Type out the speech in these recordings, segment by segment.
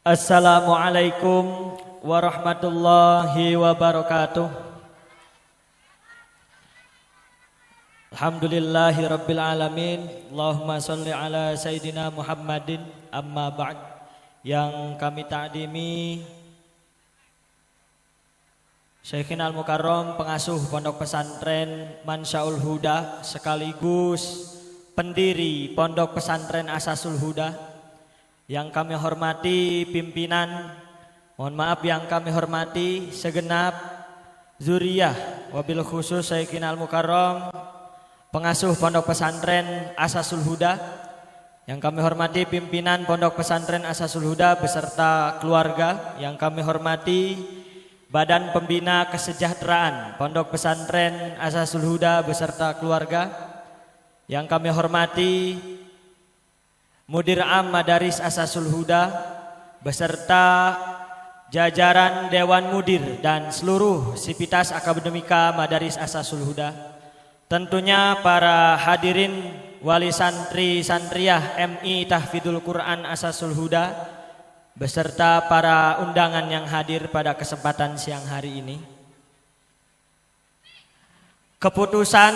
Assalamualaikum warahmatullahi wabarakatuh. Alhamdulillahi rabbil alamin. Allahumma salli ala Sayyidina Muhammadin. Amma ba'd. Yang kami takdimi Syekhina Al-Mukarram, pengasuh Pondok Pesantren Mansyaul Huda sekaligus pendiri Pondok Pesantren Asasul Huda. Yang kami hormati pimpinan, mohon maaf yang kami hormati segenap zuriyah, wabil khusus Syekhina Al-Mukarram, pengasuh Pondok Pesantren Asasul Huda. Yang kami hormati pimpinan Pondok Pesantren Asasul Huda beserta keluarga. Yang kami hormati Badan Pembina Kesejahteraan Pondok Pesantren Asasul Huda beserta keluarga. Yang kami hormati Mudir Am Madaris Asasul Huda beserta jajaran Dewan Mudir dan seluruh sivitas akademika Madaris Asasul Huda. Tentunya para hadirin wali santri santriyah MI Tahfidul Quran Asasul Huda beserta para undangan yang hadir pada kesempatan siang hari ini. Keputusan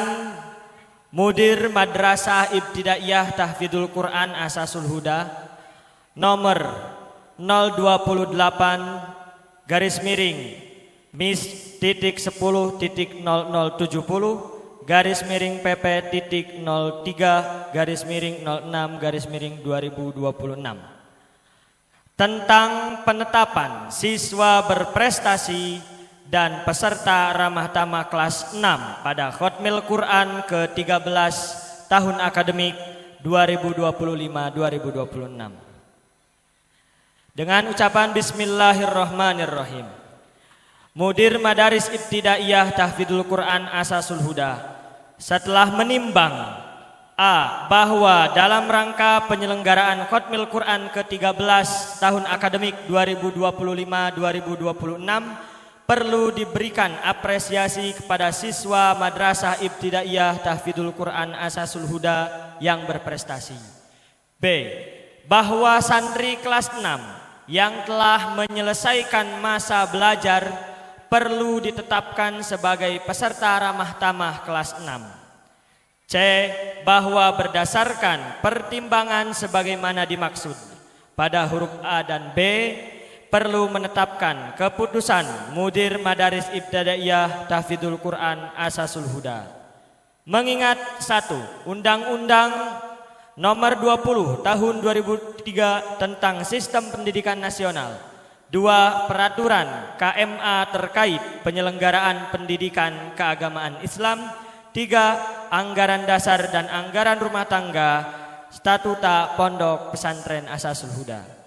Mudir Madrasah Ibtidaiyah Tahfidul Quran Asasul Huda nomor 028 garis miring mis.10.0070 garis miring pp.03 garis miring 06 garis miring 2026 tentang penetapan siswa berprestasi dan peserta ramah tamah kelas 6 pada Khotmil Quran ke-13 tahun akademik 2025-2026. Dengan ucapan Bismillahirrahmanirrahim. Mudir Madaris Ibtidaiyah Tahfidul Quran Asasul Huda setelah menimbang bahwa dalam rangka penyelenggaraan Khotmil Quran ke-13 tahun akademik 2025-2026 perlu diberikan apresiasi kepada siswa Madrasah Ibtidaiyah Tahfidul Quran Asasul Huda yang berprestasi. B. Bahwa santri kelas 6 yang telah menyelesaikan masa belajar perlu ditetapkan sebagai peserta ramah tamah kelas 6. C. Bahwa berdasarkan pertimbangan sebagaimana dimaksud pada huruf A dan B, perlu menetapkan keputusan Mudir Madaris Ibtidaiyah Tahfidul Quran Asasul Huda. Mengingat 1. Undang-Undang Nomor 20 Tahun 2003 tentang Sistem Pendidikan Nasional. 2. Peraturan KMA terkait penyelenggaraan pendidikan keagamaan Islam. 3. Anggaran dasar dan anggaran rumah tangga Statuta Pondok Pesantren Asasul Huda.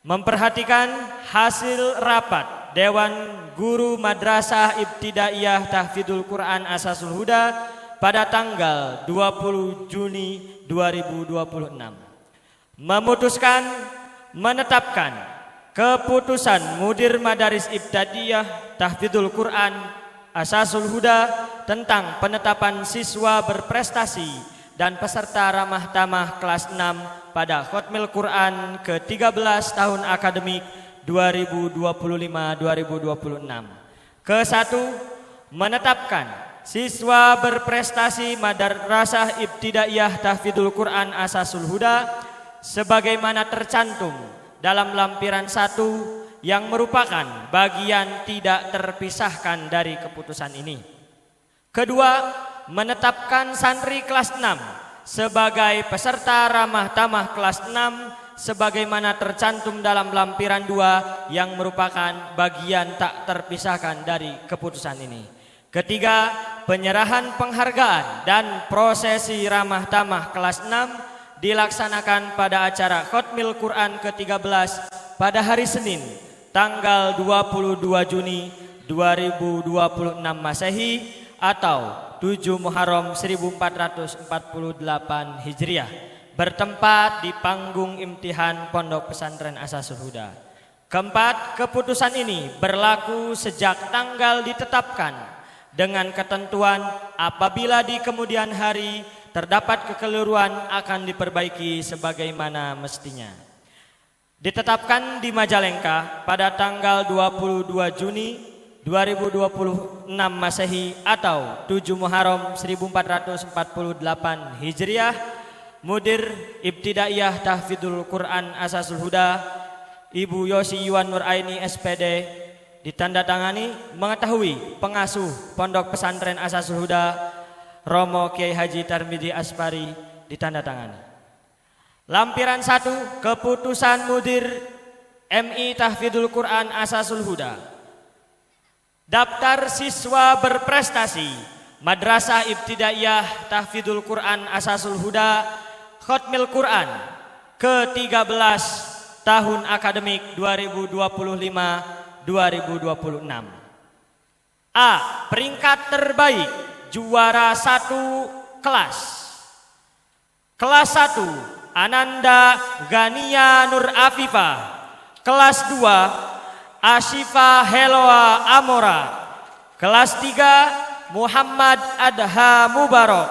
Memperhatikan hasil rapat Dewan Guru Madrasah Ibtidaiyah Tahfidul Quran Asasul Huda pada tanggal 20 Juni 2026 memutuskan menetapkan keputusan Mudir Madaris Ibtidaiyah Tahfidul Quran Asasul Huda tentang penetapan siswa berprestasi dan peserta ramah tamah kelas 6 pada Khotmil Quran ke-13 tahun akademik 2025-2026. Ke-1, menetapkan siswa berprestasi Madrasah Ibtidaiyah Tahfidul Quran Asasul Huda sebagaimana tercantum dalam lampiran 1 yang merupakan bagian tidak terpisahkan dari keputusan ini. Kedua, menetapkan santri kelas 6 sebagai peserta ramah tamah kelas 6 sebagaimana tercantum dalam lampiran 2 yang merupakan bagian tak terpisahkan dari keputusan ini. Ketiga, penyerahan penghargaan dan prosesi ramah tamah kelas 6 dilaksanakan pada acara Khotmil Quran ke-13 pada hari Senin tanggal 22 Juni 2026 Masehi atau 7 Muharram 1448 Hijriah bertempat di panggung imtihan Pondok Pesantren Asasul Huda. Keempat, keputusan ini berlaku sejak tanggal ditetapkan dengan ketentuan apabila di kemudian hari terdapat kekeliruan akan diperbaiki sebagaimana mestinya. Ditetapkan di Majalengka pada tanggal 22 Juni 2026 Masehi atau 7 Muharram 1448 Hijriah, Mudir Ibtidaiyah Tahfidzul Quran Asasul Huda Ibu Yosi Yuwan Nuraini SPD ditandatangani mengetahui pengasuh Pondok Pesantren Asasul Huda Romo Kiai Haji Tarmidi Aspari ditandatangani. Lampiran 1, keputusan Mudir MI Tahfidzul Quran Asasul Huda. Daftar siswa berprestasi Madrasah Ibtidaiyah Tahfidzul Quran Asasul Huda Khatmil Quran ke-13 tahun akademik 2025-2026. A. Peringkat terbaik juara 1 kelas. Kelas 1 Ananda Gania Nur Afifah. Kelas 2 Ashifa Heloa Amora. Kelas 3 Muhammad Adha Mubarak.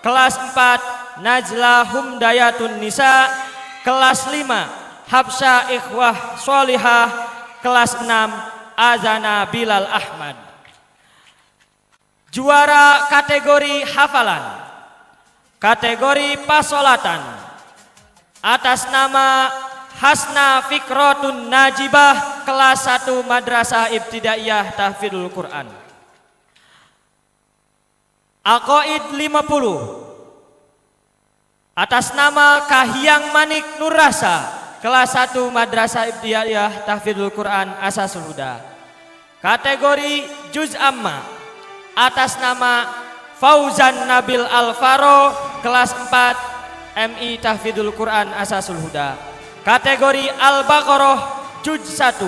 Kelas 4 Najla Humdayatun Nisa. Kelas 5 Habsya Ikhwah Sholihah. Kelas 6 Azana Bilal Ahmad. Juara kategori hafalan, kategori pasolatan atas nama Hasna Fikrotun Najibah, kelas 1 Madrasah Ibtidaiyah Tahfidzul Quran. Aqaid 50 atas nama Kahiyang Manik Nurrasa, kelas 1 Madrasah Ibtidaiyah Tahfidzul Quran Asasul Huda. Kategori Juz Amma atas nama Fauzan Nabil Alvaro, kelas 4 MI Tahfidzul Quran Asasul Huda. Kategori Al-Baqarah Juz 1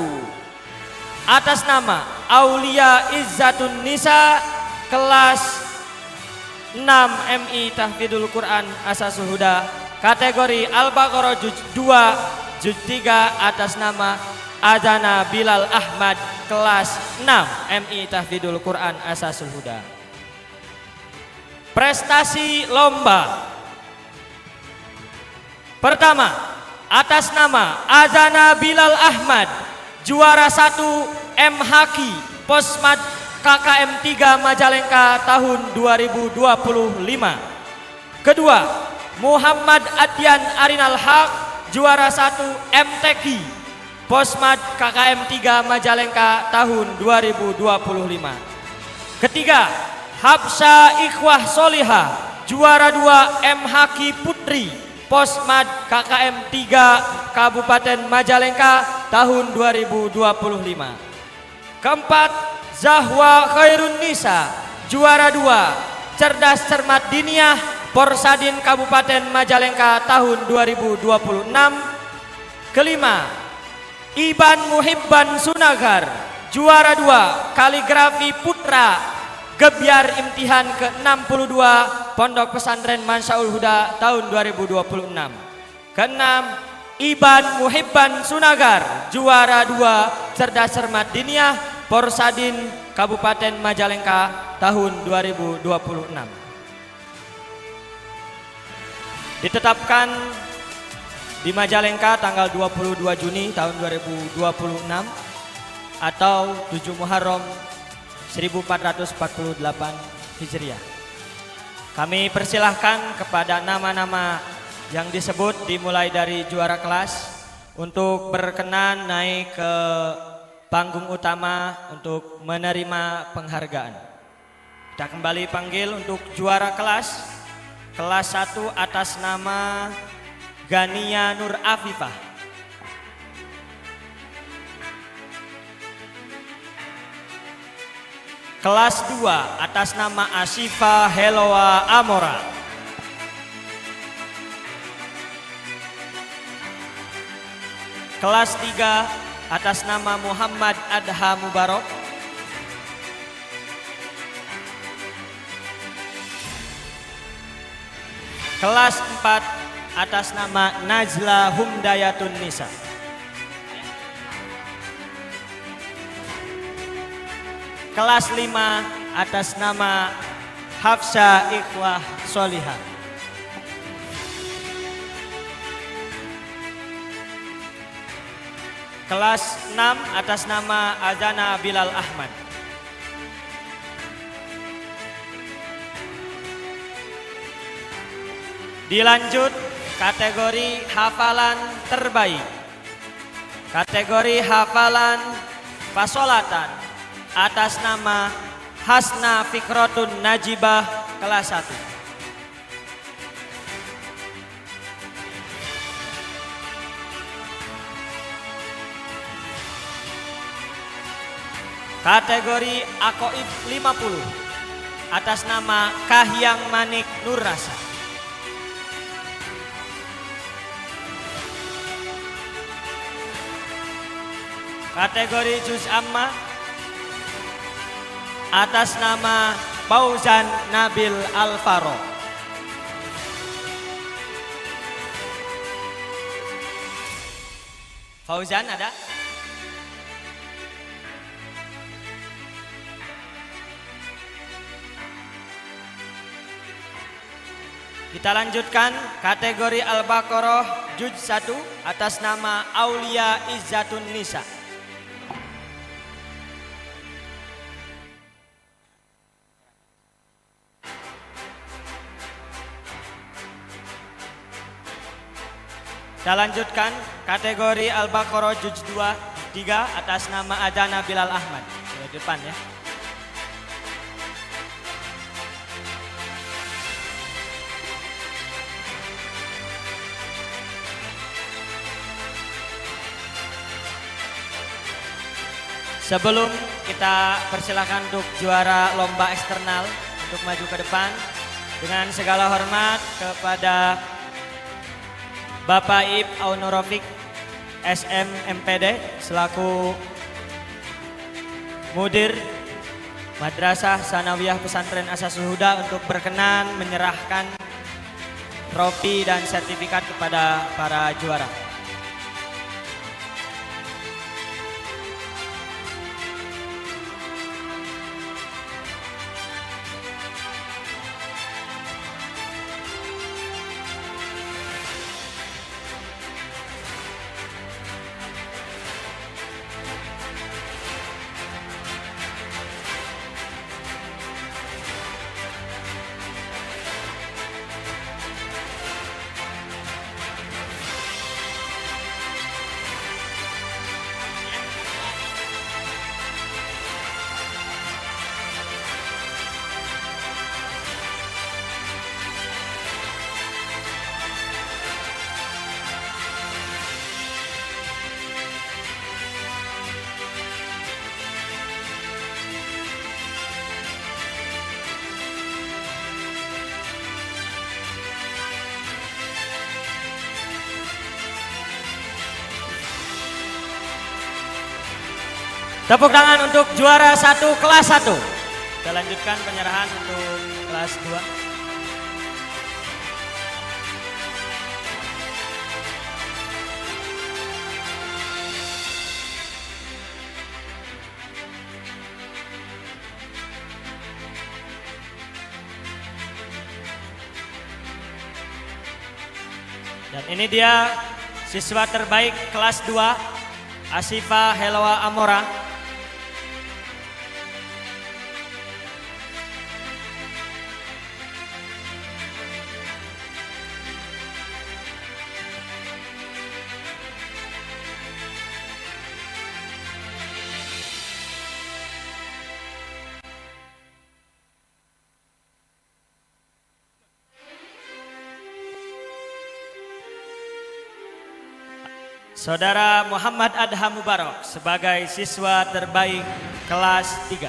atas nama Aulia Izzatun Nisa, kelas 6 MI Tahfidzul Quran Asasul Huda. Kategori Al-Baqarah Juz 2 Juz 3 atas nama Azana Bilal Ahmad, kelas 6 MI Tahfidzul Quran Asasul Huda. Prestasi lomba. Pertama, atas nama Azana Bilal Ahmad, juara 1 M Haki Posmat KKM 3 Majalengka tahun 2025. Kedua, Muhammad Adyan Arinal Haq, juara 1 MTQ Posmat KKM 3 Majalengka tahun 2025. Ketiga, Habsya Ikhwah Sholihah, juara 2 M Haki Putri Posmat KKM 3 Kabupaten Majalengka tahun 2025. Keempat, Zahwa Khairun Nisa, juara 2 Cerdas Cermat Diniyah Porsadin Kabupaten Majalengka tahun 2026. Kelima, Iban Muhibban Sunagar, juara 2 Kaligrafi Putra Gebyar Imtihan ke-62 Pondok Pesantren Mansyaul Huda tahun 2026. Keenam, Iban Muhibban Sunagar, juara 2 Cerdas Cermat Diniyah Porsadin Kabupaten Majalengka tahun 2026. Ditetapkan di Majalengka tanggal 22 Juni tahun 2026 atau 7 Muharram 1448 Hijriah. Kami persilahkan kepada nama-nama yang disebut dimulai dari juara kelas untuk berkenan naik ke panggung utama untuk menerima penghargaan. Kita kembali panggil untuk juara kelas 1 atas nama Gania Nur Afifah. Kelas 2 atas nama Ashifa Heloa Amora. Kelas 3 atas nama Muhammad Adha Mubarak. Kelas 4 atas nama Najla Humdayatun Nisa. Kelas 5 atas nama Habsya Ikhwah Sholihah. kelas 6 atas nama Azana Bilal Ahmad. Dilanjut kategori hafalan terbaik. Kategori hafalan fasolatan atas nama Hasna Fikrotun Najibah kelas 1. Kategori Akoib 50 atas nama Kahyang Manik Nurrasa. Kategori Juz Amma atas nama Fauzan Nabil Alvaro. Fauzan ada? Kita lanjutkan kategori Al-Baqarah Juz 1 atas nama Aulia Izzatun Nisa. Kita lanjutkan kategori Al-Baqarah Juz 3 atas nama Azana Bilal Ahmad. Di depan ya. Sebelum kita persilakan untuk juara lomba eksternal untuk maju ke depan, dengan segala hormat kepada Bapak Ib Aunurofik SM MPD selaku Mudir Madrasah Sanawiyah Pesantren Asasul Huda untuk berkenan menyerahkan trofi dan sertifikat kepada para juara. Tepuk tangan untuk juara 1 kelas 1. Kita lanjutkan penyerahan untuk kelas 2. Dan ini dia siswa terbaik kelas 2, Asifa Helwa Amora. Saudara Muhammad Adham Mubarak sebagai siswa terbaik kelas 3.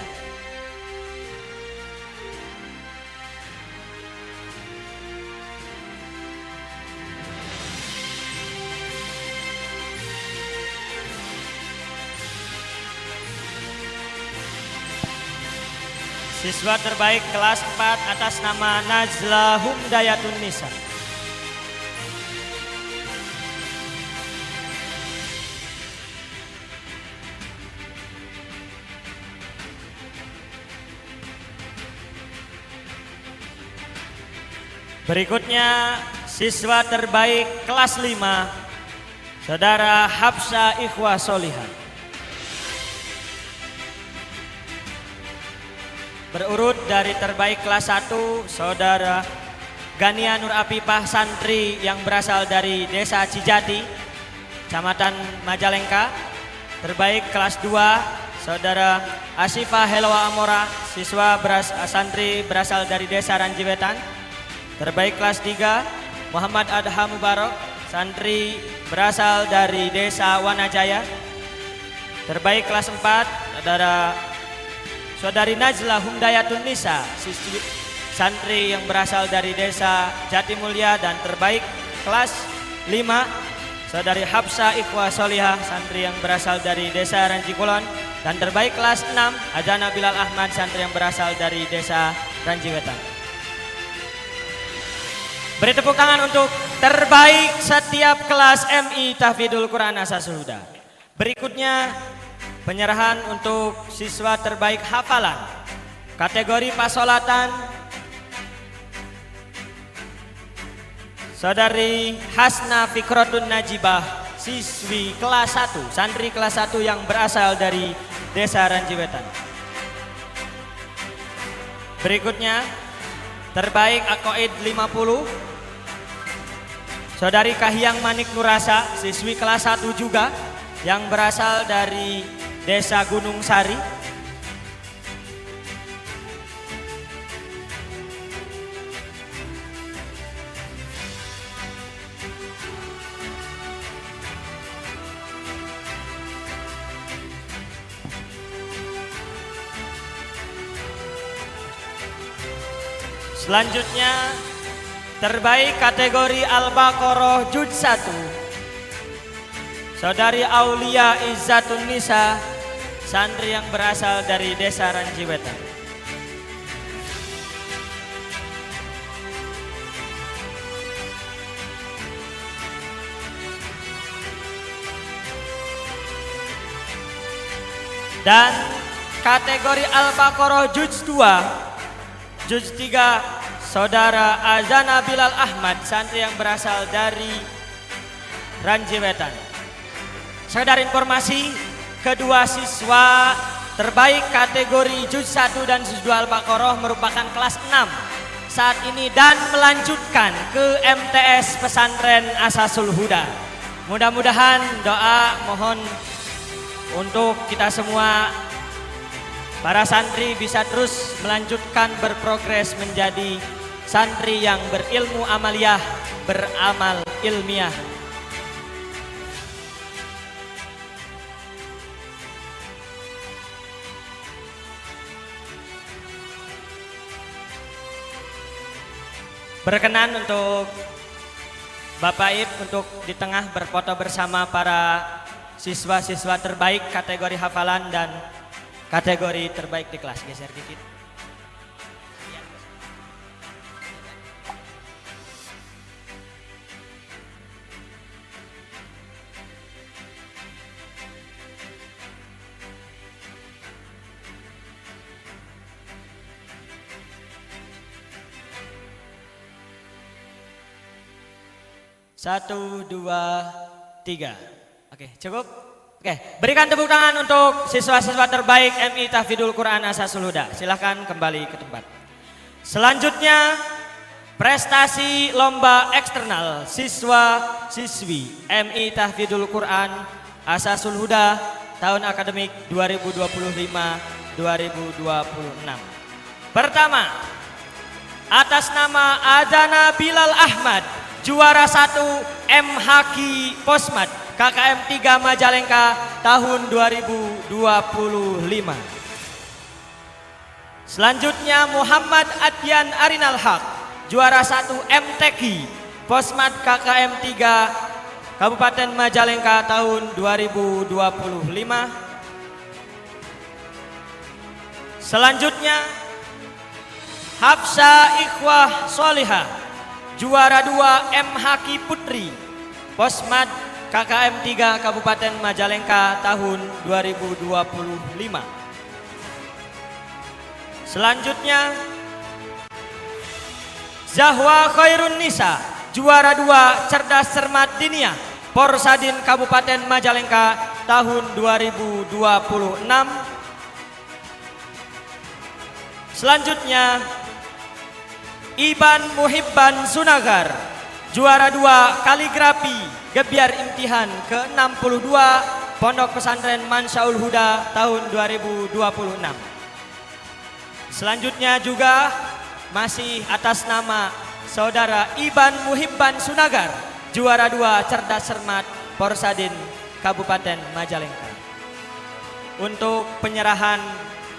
Siswa terbaik kelas 4 atas nama Najla Humdayatun Nisa. Berikutnya siswa terbaik kelas 5 Saudara Hafsa Ikhwah Solihah. Berurut dari terbaik kelas 1, Saudara Gania Nur Apipah, santri yang berasal dari Desa Cijati, Kecamatan Majalengka. Terbaik kelas 2, Saudara Asifah Helwa Amora, siswa santri berasal dari Desa Ranjiwetan. Terbaik kelas 3, Muhammad Adha Mubarok, santri berasal dari Desa Wanajaya. Terbaik kelas 4, Saudari Najla Humdayatun Nisa, siswi santri yang berasal dari Desa Jatimulya. Dan terbaik kelas 5, Saudari Hafsa Ikhwah Solihah, santri yang berasal dari Desa Ranjikulon. Dan terbaik kelas 6, Azana Bilal Ahmad, santri yang berasal dari Desa Ranjiwetan. Beri tepuk tangan untuk terbaik setiap kelas MI Tahfidzul Quran Asasul Huda. Berikutnya penyerahan untuk siswa terbaik hafalan. Kategori pasolatan, Saudari Hasna Fikrotun Najibah, siswi kelas 1, santri kelas 1 yang berasal dari Desa Ranjiwetan. Berikutnya terbaik Aqaid 50, Saudari Kahiyang Manik Nurasa, siswi kelas 1 juga yang berasal dari Desa Gunung Sari. Selanjutnya terbaik kategori Al-Baqarah Juz 1, Saudari Aulia Izzatun Nisa, santri yang berasal dari Desa Ranjiwetan. Dan kategori Al-Baqarah Juz 2, Juz 3, Saudara Azana Bilal Ahmad, santri yang berasal dari Ranjiwetan. Sekedar informasi, kedua siswa terbaik kategori Juz 1 dan Juz 2 Al-Baqarah merupakan kelas 6 saat ini dan melanjutkan ke MTS Pesantren Asasul Huda. Mudah-mudahan doa mohon untuk kita semua para santri bisa terus melanjutkan berprogres menjadi santri yang berilmu amaliyah, beramal ilmiah. Berkenan untuk Bapak Ib untuk di tengah berfoto bersama para siswa-siswa terbaik kategori hafalan dan kategori terbaik di kelas. Geser dikit. Satu, dua, tiga. Oke, cukup? Oke, berikan tepuk tangan untuk siswa-siswa terbaik MI Tahfidzul Quran Asasul Huda. Silahkan kembali ke tempat. Selanjutnya, prestasi lomba eksternal siswa-siswi MI Tahfidzul Quran Asasul Huda tahun akademik 2025-2026. Pertama, atas nama Azana Bilal Ahmad, juara 1 MHQ Posmat KKM 3 Majalengka tahun 2025. Selanjutnya Muhammad Adyan Arinal Haq, juara 1 MTQ Posmat KKM 3 Kabupaten Majalengka tahun 2025. Selanjutnya Hafsa Ikhwah Solihah, juara 2 MHQ Putri Posmat KKM 3 Kabupaten Majalengka tahun 2025. Selanjutnya Zahwa Khairun Nisa, juara 2 Cerdas Cermat Diniyah Porsadin Kabupaten Majalengka tahun 2026. Selanjutnya Iban Muhibban Sunagar, juara 2 kaligrafi gebiar imtihan ke-62 Pondok Pesantren Mansyaul Huda tahun 2026. Selanjutnya juga masih atas nama Saudara Iban Muhibban Sunagar, juara 2 cerdas cermat Porsadin Kabupaten Majalengka. Untuk penyerahan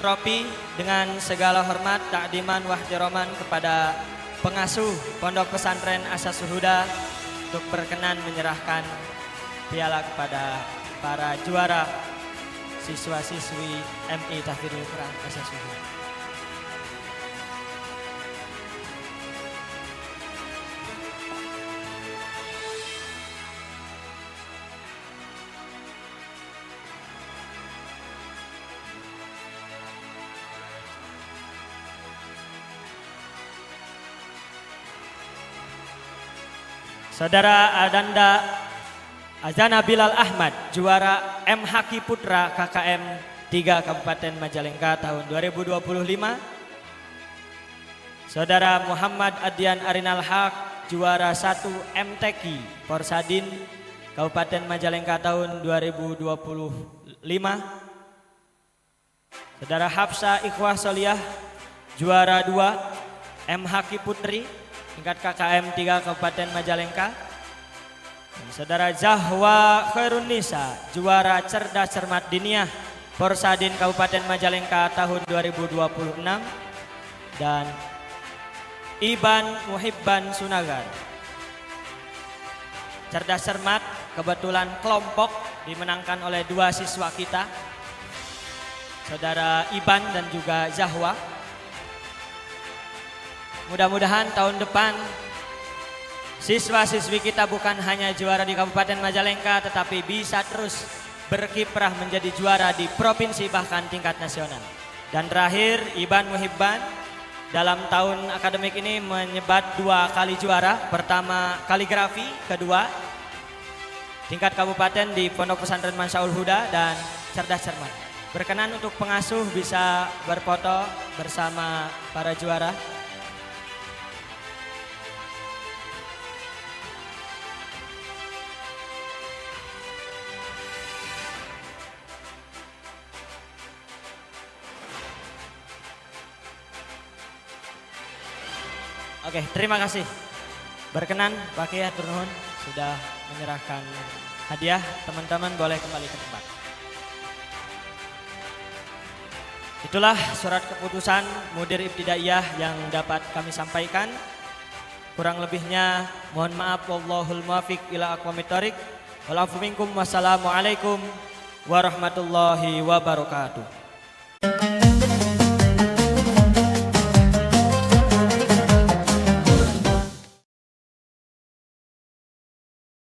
trofi dengan segala hormat, takdiman wahtiroman kepada pengasuh Pondok Pesantren Asasul Huda untuk berkenan menyerahkan piala kepada para juara siswa-siswi MI Tahfidul Quran Asasul Huda. Saudara Adanda Azana Bilal Ahmad, juara M Haki Putra KKM 3 Kabupaten Majalengka tahun 2025. Saudara Muhammad Adian Arinal Haq, juara 1 MTQ Porsadin Kabupaten Majalengka tahun 2025. Saudara Hafsa Ikhwah Soliyah, juara 2 M Haki Putri tingkat KKM 3 Kabupaten Majalengka. Dan Saudara Zahwa Khairun Nisa, juara cerdas cermat diniyah Porsadin Kabupaten Majalengka tahun 2026. Dan Iban Muhibban Sunagar, cerdas cermat kebetulan kelompok dimenangkan oleh 2 siswa kita, Saudara Iban dan juga Zahwa. Mudah-mudahan tahun depan siswa-siswi kita bukan hanya juara di Kabupaten Majalengka, tetapi bisa terus berkiprah menjadi juara di provinsi bahkan tingkat nasional. Dan terakhir, Iban Muhibban dalam tahun akademik ini menyebat 2 kali juara. Pertama kaligrafi, kedua tingkat kabupaten di Pondok Pesantren Mansyaul Huda dan cerdas cermat. Berkenan untuk pengasuh bisa berfoto bersama para juara. Oke, terima kasih. Berkenan Pak Kiai hatur nuhun sudah menyerahkan hadiah. Teman-teman boleh kembali ke tempat. Itulah surat keputusan Mudir Ibtidaiyah yang dapat kami sampaikan. Kurang lebihnya mohon maaf, wallahul muwaffiq ila aqwamit thoriq. Wal afu minkum, wassalamualaikum warahmatullahi wabarakatuh.